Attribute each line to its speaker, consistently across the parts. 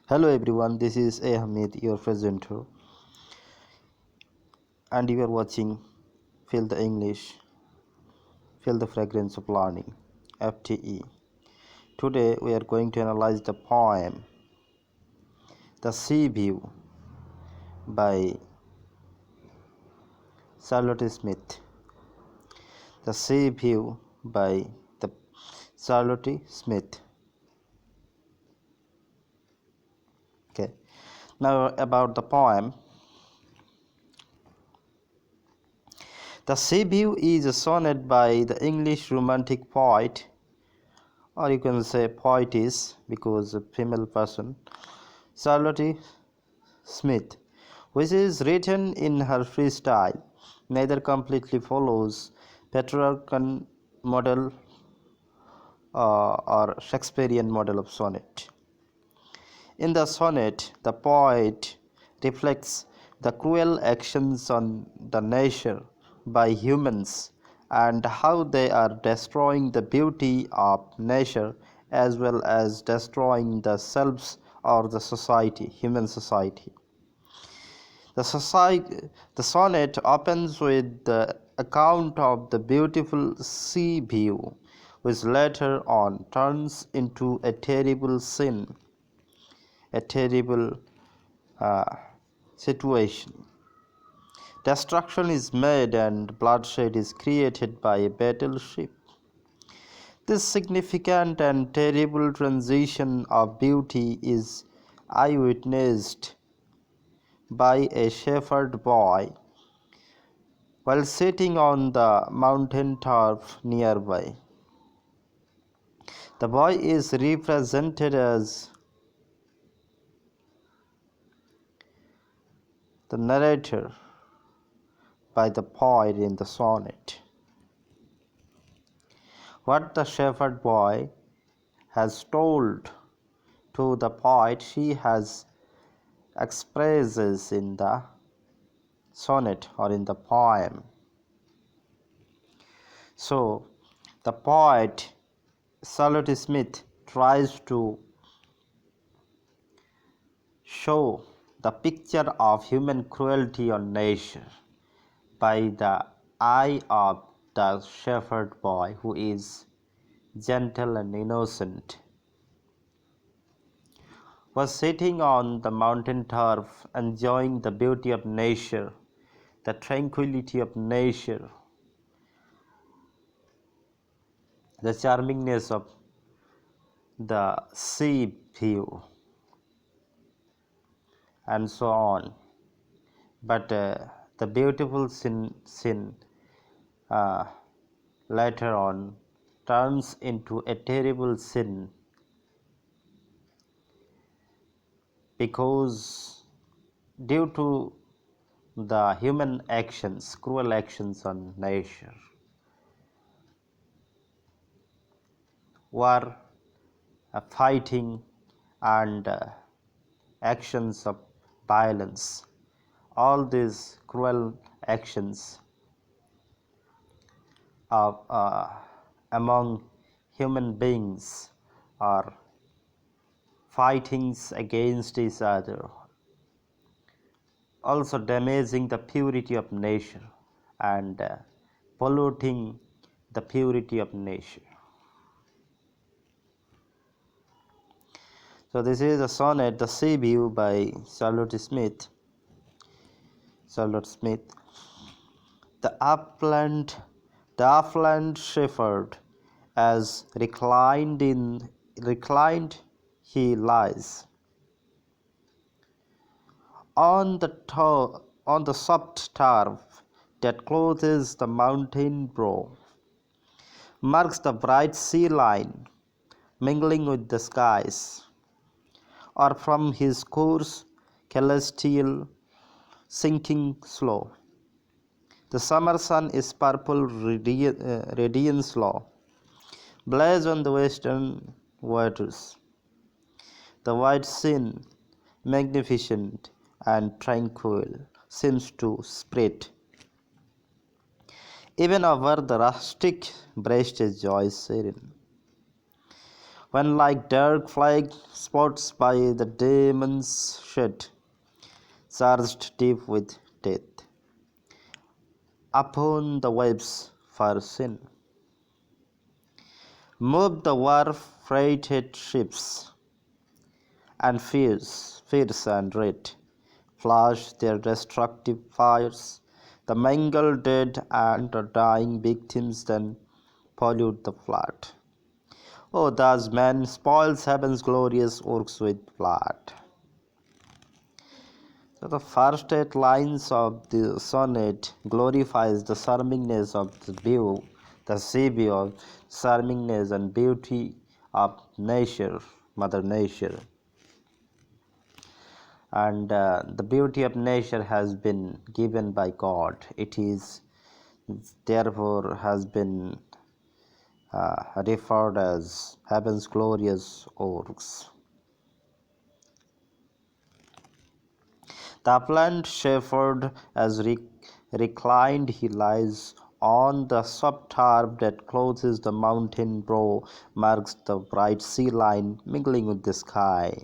Speaker 1: Hello everyone, this is A. Hamid, your presenter, and you are watching Feel the English, Feel the Fragrance of Learning, FTE. Today we are going to analyze the poem The Sea View by Charlotte Smith. The Sea View by the Charlotte Smith. Okay. Now about the poem. The Sea View is a sonnet by the English romantic poet, or you can say poetess because a female person, Charlotte Smith, which is written in her free style, neither completely follows Petrarchan model or Shakespearean model of sonnet. In the sonnet, the poet reflects the cruel actions on the nature by humans and how they are destroying the beauty of nature as well as destroying the selves or the society, human society. The sonnet opens with the account of the beautiful sea view, which later on turns into a terrible sin, a terrible uh, situation. Destruction is made and bloodshed is created by a battleship. This significant and terrible transition of beauty is eyewitnessed by a shepherd boy while sitting on the mountain top nearby. The boy is represented as the narrator by the poet in the sonnet. What the shepherd boy has told to the poet, she has expresses in the sonnet or in the poem. So, the poet Charlotte Smith tries to show the picture of human cruelty on nature by the eye of the shepherd boy who is gentle and innocent, was sitting on the mountain top enjoying the beauty of nature, the tranquility of nature, the charmingness of the sea view, and so on. But the beautiful sin uh, later on turns into a terrible sin because due to the human actions, cruel actions on nature, war, fighting, and actions of violence, all these cruel actions of among human beings are fightings against each other, also damaging the purity of nature and polluting the purity of nature. So this is a sonnet, The Sea View by Charlotte Smith. The upland shepherd, as reclined he lies on the soft turf that clothes the mountain brow, marks the bright sea line mingling with the skies, or from his course celestial sinking slow. The summer sun is purple radiance low, blaze on the western waters. The white scene, magnificent and tranquil, seems to spread. Even over the rustic breast is joy serene. when like dark flag spots by the demon's shed, charged deep with death, upon the waves for sin, moved the war-freighted ships, and fierce and red, flash their destructive fires. The mangled dead and the dying victims then pollute the flood. Oh, thus man spoils heaven's glorious works with blood. So the first 8 lines of the sonnet glorifies the charmingness of the view, the sea view, charmingness and beauty of nature, Mother Nature. And the beauty of nature has been given by God. It is therefore has been referred as heaven's glorious works. The upland shepherd, as reclined he lies on the soft turf that clothes the mountain brow, marks the bright sea line mingling with the sky.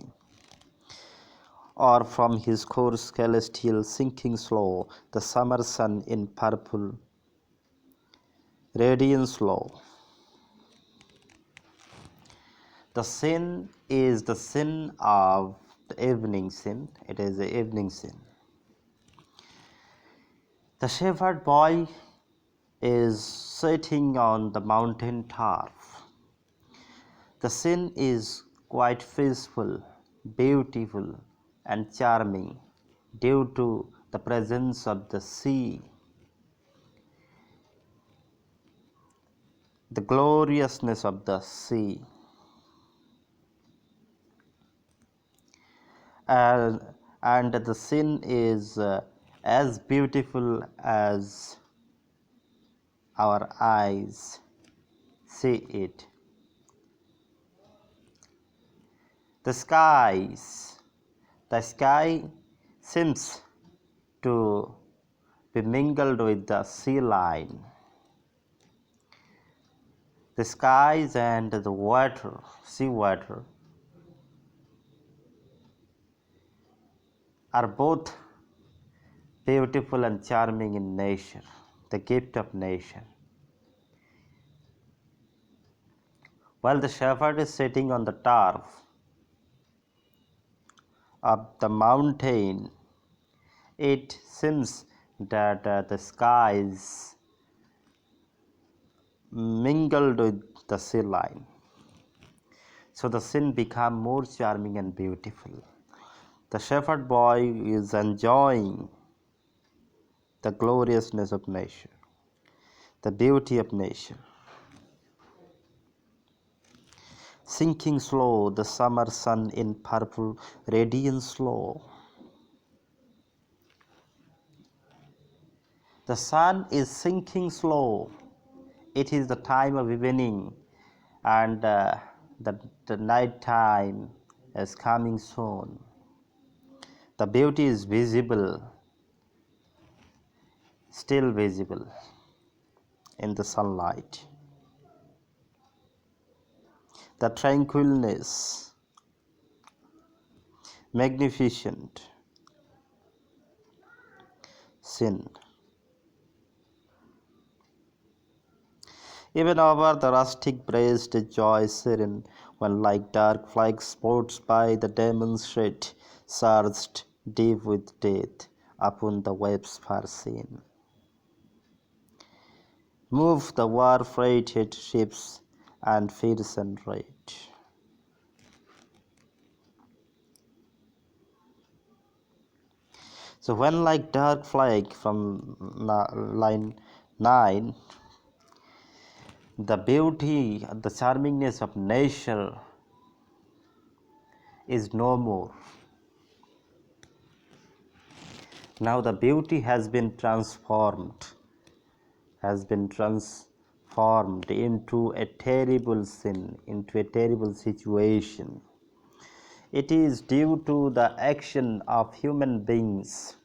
Speaker 1: Or from his course celestial sinking slow, the summer sun in purple radiance low. The sin is the sin of the evening sin. It is the evening sin. The shepherd boy is sitting on the mountain top. The scene is quite peaceful, beautiful, and charming due to the presence of the sea, the gloriousness of the sea. And the scene is as beautiful as our eyes see it. The sky seems to be mingled with the sea line. The skies and the water, sea water, are both beautiful and charming in nature, the gift of nature. While the shepherd is sitting on the turf of the mountain, it seems that the skies mingled with the sea line. So the scene become more charming and beautiful. The shepherd boy is enjoying the gloriousness of nature, the beauty of nature. Sinking slow, the summer sun in purple radiance slow. The sun is sinking slow. It is the time of evening, and the night time is coming soon. The beauty is visible, still visible in the sunlight. The tranquilness, magnificent sin. Even over the rustic breast joy serene, when like dark flag sports by the demon's shed, surged deep with death upon the waves far seen. Move the war-freighted ships and fierce and red. So when like dark flag from line 9, the beauty, the charmingness of nature is no more. Now the beauty has been transformed into a terrible sin, into a terrible situation. It is due to the action of human beings.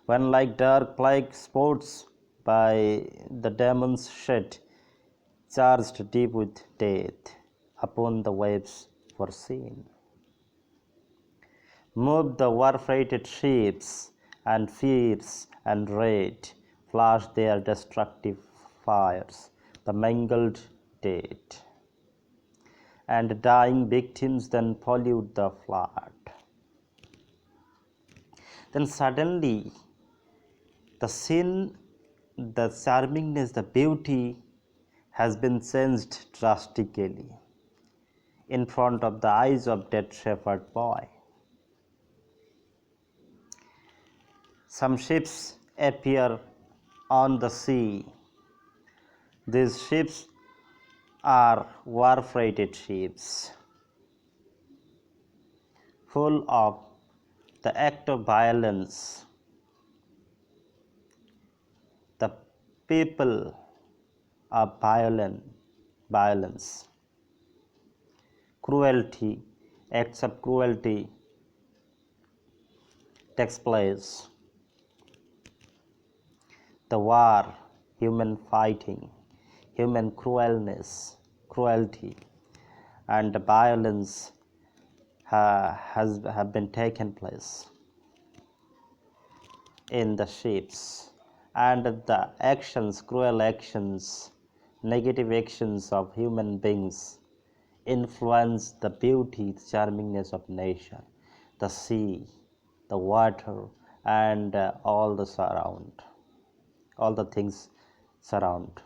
Speaker 1: When like dark plague sports by the demon's shed, charged deep with death, upon the waves were seen. Moved the war-freighted ships, and fierce and red flashed their destructive fires, the mangled dead, and dying victims then pollute the flood. Then suddenly the scene, the charmingness, the beauty has been changed drastically in front of the eyes of that shepherd boy. Some ships appear on the sea. These ships are war-freighted ships, full of the act of violence. The people of violence, cruelty, acts of cruelty takes place. The war, human fighting, human cruelty, and violence have been taken place in the ships, and the actions, cruel actions, negative actions of human beings influence the beauty, the charmingness of nature, the sea, the water, and all the things surround.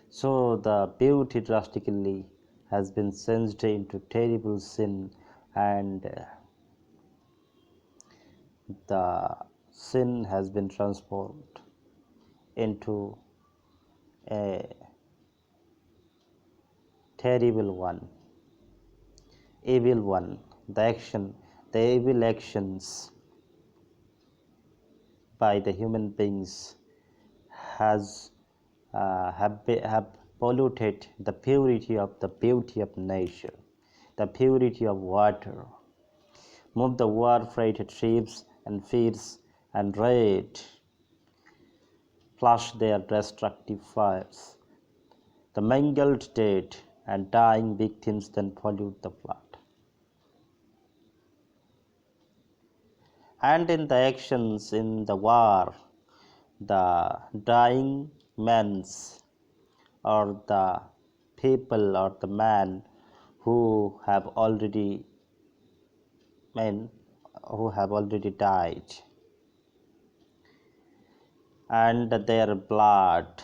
Speaker 1: So the beauty drastically has been changed into terrible sin, and the sin has been transformed into a terrible one, evil one. The evil actions by the human beings have polluted the purity of the beauty of nature, the purity of water, moved the war-freighted ships, and fierce and red flashed their destructive fires. The mangled dead and dying victims then pollute the flood. And in the actions in the war, the dying men's, or the people, or the man who have already men who have already died, and their blood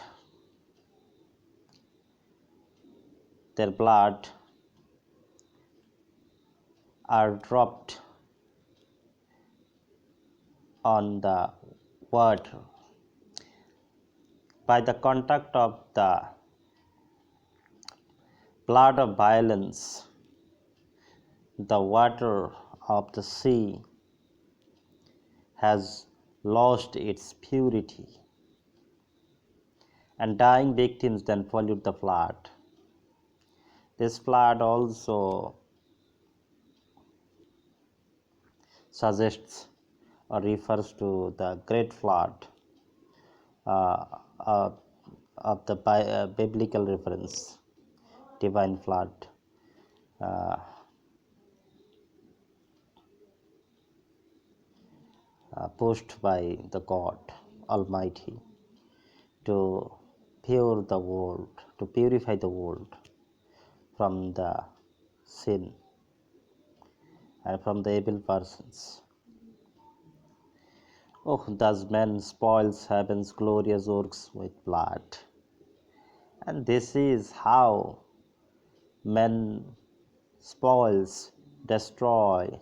Speaker 1: are dropped on the water by the contact of the blood of violence. The water of the sea has lost its purity, and dying victims then pollute the flood. This flood also suggests or refers to the great flood uh, uh, of the biblical reference, divine flood, uh, pushed by the God Almighty to purify the world from the sin and from the evil persons. Oh, thus man spoils heaven's glorious works with blood. And this is how man spoils, destroys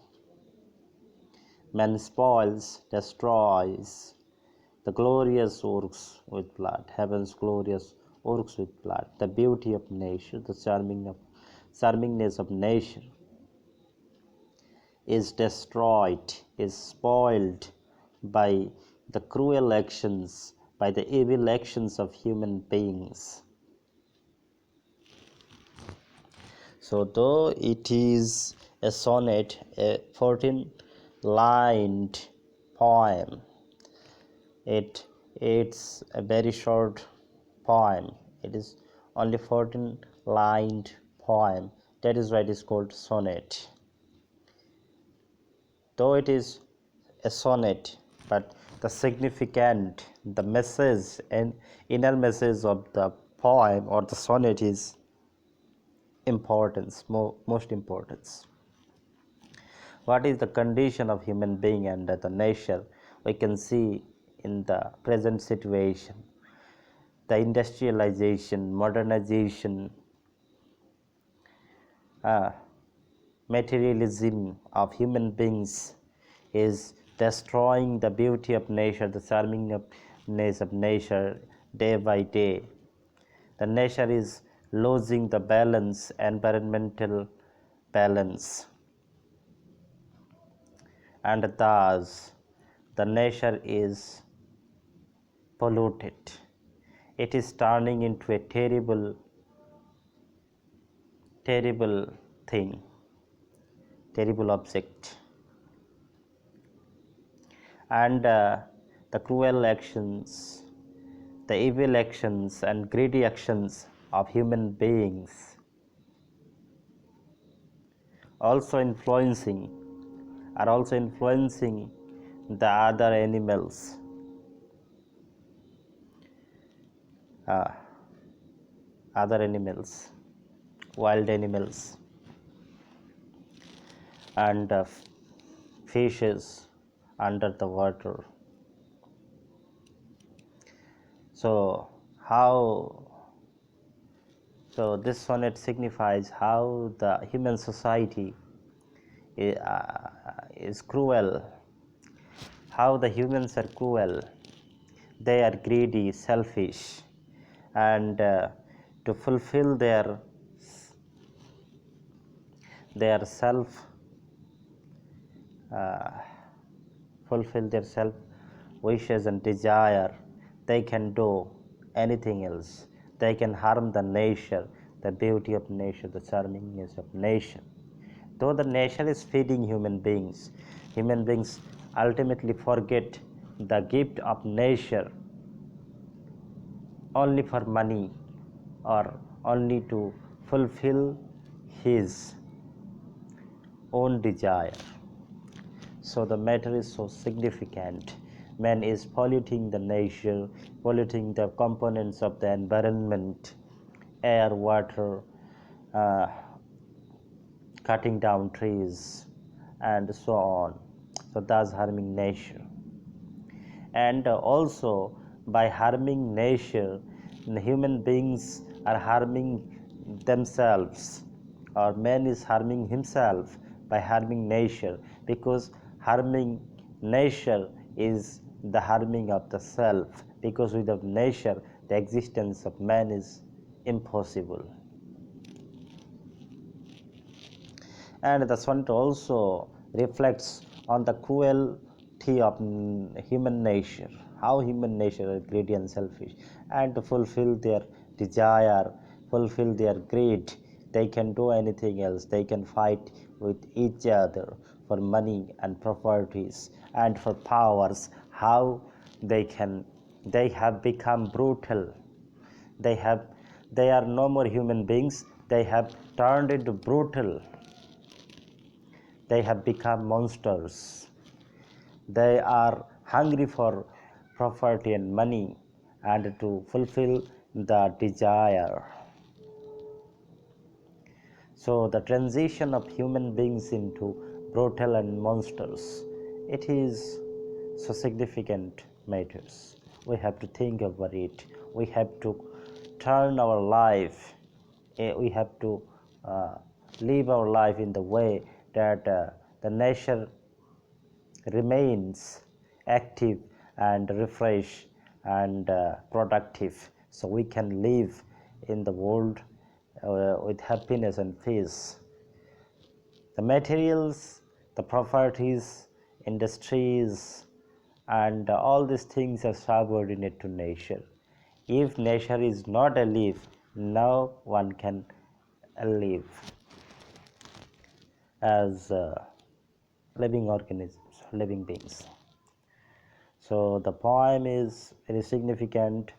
Speaker 1: the glorious works with blood, heaven's glorious works with blood, the beauty of nature, the charmingness of nature is destroyed, is spoiled by the cruel actions, by the evil actions of human beings. So though it is a sonnet, a 14-lined poem, it It's a very short poem. It is only 14 lined poem. That is why it is called sonnet. Though it is a sonnet, but the significant, the message and inner message of the poem or the sonnet is importance, most importance. What is the condition of human being and the nature? We can see in the present situation, the industrialization, modernization, uh, materialism of human beings is destroying the beauty of nature, the charmingness of nature day by day. The nature is losing the balance, environmental balance, and thus the nature is polluted. It is turning into a terrible, terrible thing, terrible object. And the cruel actions, the evil actions, and greedy actions of human beings also influencing are also influencing the uh, other animals, wild animals, and fishes under the water. So how so this sonnet signifies how the human society is cruel, how the humans are cruel. They are greedy, selfish, and to fulfill self uh, fulfill their self wishes and desire, they can do anything else. They can harm the nature, the beauty of nature, the charmingness of nature. Though the nature is feeding human beings ultimately forget the gift of nature only for money or only to fulfill his own desire. So the matter is so significant. Man is polluting the nature, polluting the components of the environment, air, water, uh, cutting down trees, and so on. So thus harming nature. And also by harming nature, the human beings are harming themselves, or man is harming himself by harming nature, because harming nature is the harming of the self, because without nature the existence of man is impossible. And the sonnet also reflects on the cruelty of human nature, how human nature is greedy and selfish, and to fulfill their desire, fulfill their greed, they can do anything else. They can fight with each other for money and properties and for powers. How they have become brutal. they have they are no more human beings. They have turned into brutal. They have become monsters. They are hungry for property and money and to fulfill the desire. So the transition of human beings into brutal and monsters, it is so significant matters. We have to think about it. We have to turn our life. We have to live our life in the way that the nature remains active and refreshed and productive, so we can live in the world with happiness and peace. The materials, the properties, industries, and all these things are subordinate to nature. If nature is not alive, no one can live as living organisms, living beings. So the poem is very significant,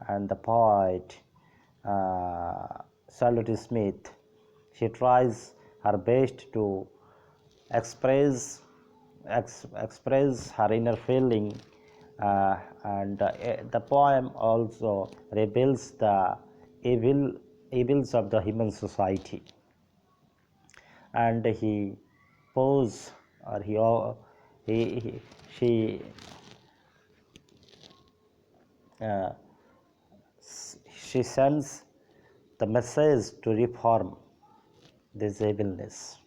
Speaker 1: and the poet Charlotte Smith, she tries her best to express her inner feeling, and the poem also reveals the evils of the human society, and he pose or he she uh, she sends the message to reform this evilness,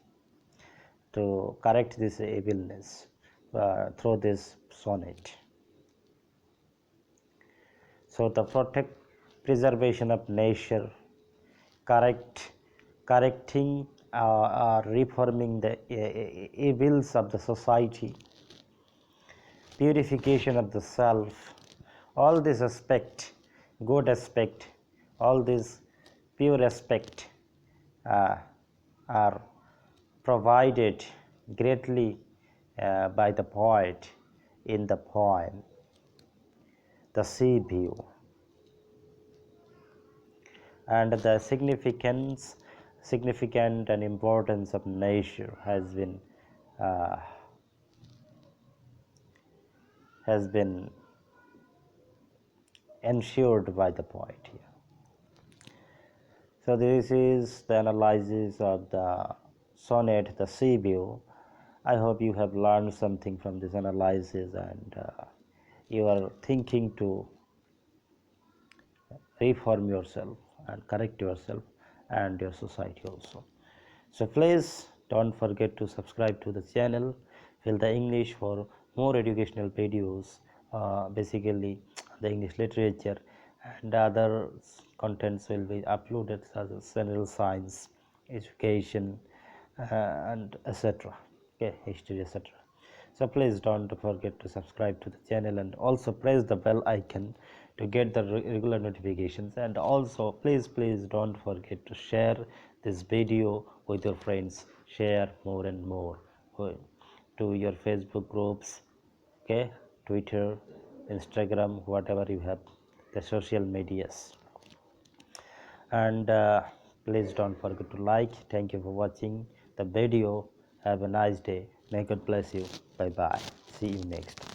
Speaker 1: to correct this evilness through this sonnet. So the protect preservation of nature, correcting reforming the evils of the society, purification of the self, all this aspect, good aspect, all this pure aspect uh, are provided greatly by the poet in the poem The Sea View. And the significant and importance of nature uh, has been ensured by the poet here. So this is the analysis of the sonnet The Sea View. I hope you have learned something from this analysis, and you are thinking to reform yourself and correct yourself and your society also. So please don't forget to subscribe to the channel Feel the English for more educational videos, basically the English literature, and other contents will be uploaded such as general science, education, and etc. Okay, history, etc. So please don't forget to subscribe to the channel, and also press the bell icon to get the regular notifications, and also please don't forget to share this video with your friends. Share more and more to your Facebook groups, okay, Twitter, Instagram, whatever you have, the social medias. And please don't forget to like. Thank you for watching the video. Have a nice day. May God bless you. Bye bye. See you next.